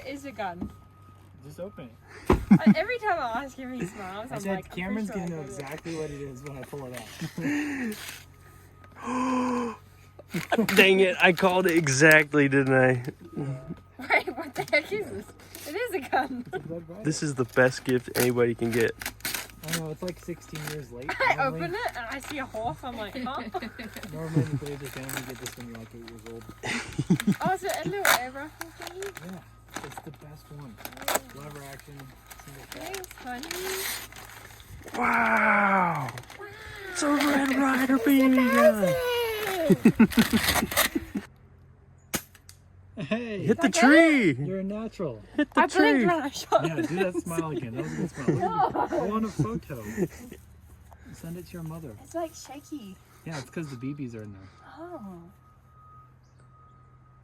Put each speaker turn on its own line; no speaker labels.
is a gun?
Just open it.
Every time I ask him, he smiles.
I
I'm
said
like,
Cameron's
I'm
gonna know
pretty sure I got
exactly what it is when I pull it out.
Dang it, I called it exactly, didn't I?
it. Wait, what the heck is this? It is a gun.
It's a Red Ryder.
This is the best gift anybody can get.
I know, it's like 16 years late.
I
Normally-
open it and I see a horse. I'm like, huh?
Normally in the Blazer family, you get this when you're like 8 years old.
Oh, is it a little air rifle thingy?
Yeah, it's the best one. Lever action, single shot.
Thanks, honey.
Wow! It's a Red Ryder BB gun!
Hey,
Hit the
Okay.
tree!
you're a natural.
Hit the
I blinked
tree!
when I shot
Yeah, do that smile again. That was a good smile. I want a photo. Send it to your mother.
It's like shaky.
Yeah, it's because the BBs are in there.
Oh.